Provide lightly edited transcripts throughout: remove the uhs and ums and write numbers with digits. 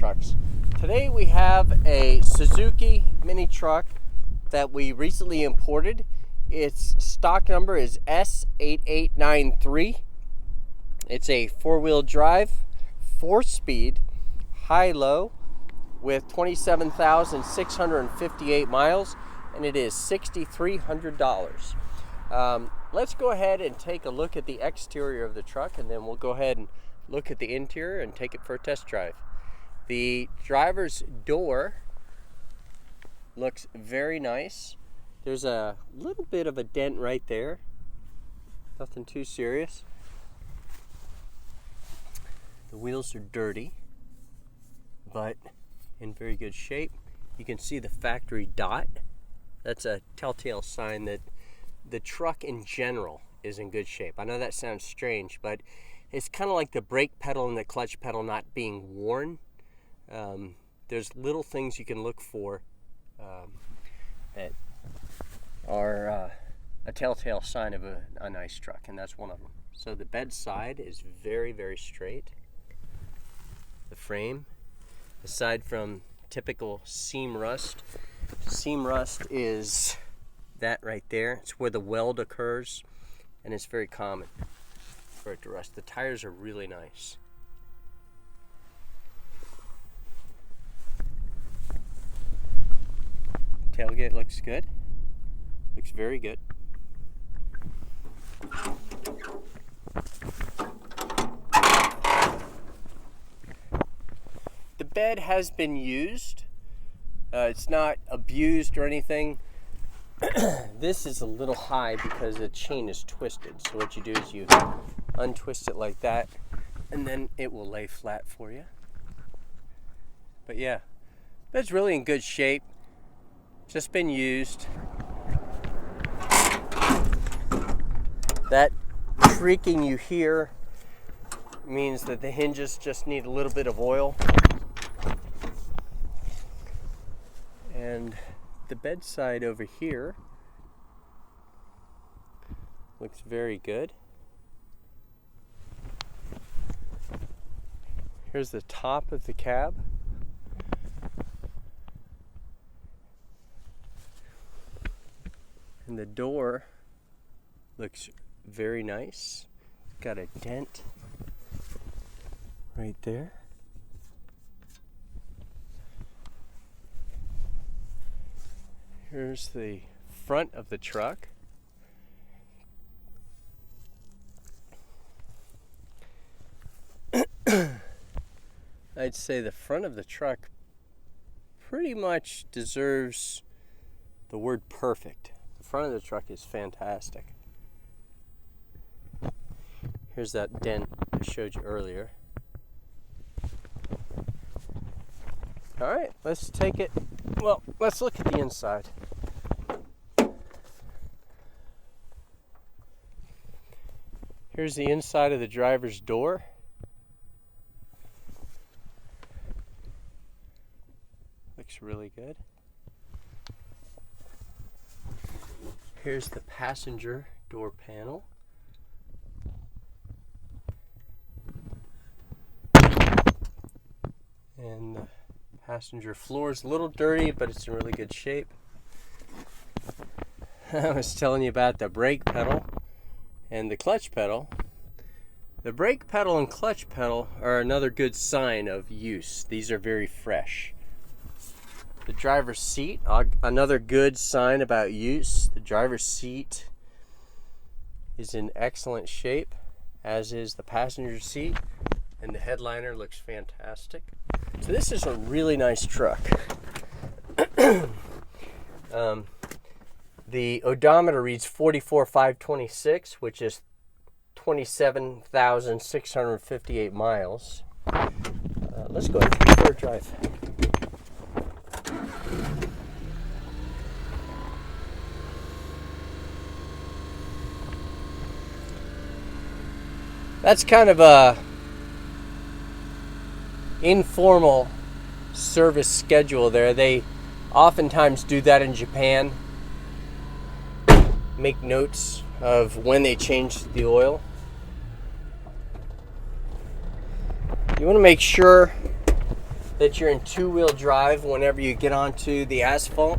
trucks. Today we have a Suzuki mini truck that we recently imported. Its stock number is S8893. It's a four-wheel drive, 4-speed, high-low with 27,658 miles, and it is $6,300. Let's go ahead and take a look at the exterior of the truck, and then we'll go ahead and look at the interior and take it for a test drive. The driver's door looks very nice. There's a little bit of a dent right there. Nothing too serious. The wheels are dirty, but in very good shape. You can see the factory dot. That's a telltale sign that the truck in general is in good shape. I know that sounds strange, but it's kind of like the brake pedal and the clutch pedal not being worn. There's little things you can look for that are a telltale sign of a nice truck, and that's one of them. So the bed side is very, very straight. The frame, aside from typical seam rust is that right there. It's where the weld occurs, and it's very common for it to rust. The tires are really nice. Tailgate looks good. Looks very good. The bed has been used. It's not abused or anything. This is a little high because the chain is twisted. So what you do is you untwist it like that, and then it will lay flat for you. But yeah, bed's really in good shape. Just been used. That creaking you hear means that the hinges just need a little bit of oil. And the bedside over here looks very good. Here's the top of the cab. And the door looks very nice. It's got a dent right there. Here's the front of the truck. I'd say the front of the truck pretty much deserves the word perfect. The front of the truck is fantastic. Here's that dent I showed you earlier. All right, let's take it. Well, let's look at the inside. Here's the inside of the driver's door. Looks really good. Here's the passenger door panel. And the passenger floor is a little dirty, but it's in really good shape. I was telling you about the brake pedal and the clutch pedal. The brake pedal and clutch pedal are another good sign of use. These are very fresh. The driver's seat, another good sign about use. The driver's seat is in excellent shape, as is the passenger seat, and the headliner looks fantastic. So this is a really nice truck. The odometer reads 44,526, which is 27,658 miles. Let's go ahead and take it for a drive. That's kind of a informal service schedule there. They oftentimes do that in Japan. Make notes of when they change the oil. You want to make sure that you're in two-wheel drive whenever you get onto the asphalt.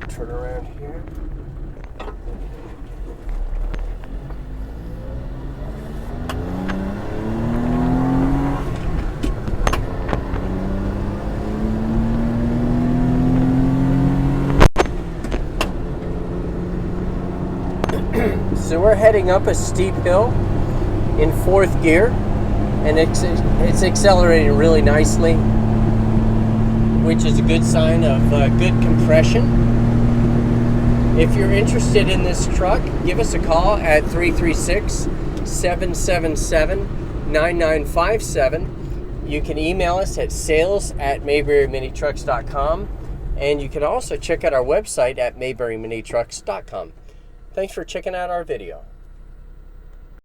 Turn around here. So we're heading up a steep hill in fourth gear, and it's accelerating really nicely, which is a good sign of good compression. If you're interested in this truck, give us a call at 336-777-9957. You can email us at sales@mayberryminitrucks.com, and you can also check out our website at mayberryminitrucks.com. Thanks for checking out our video.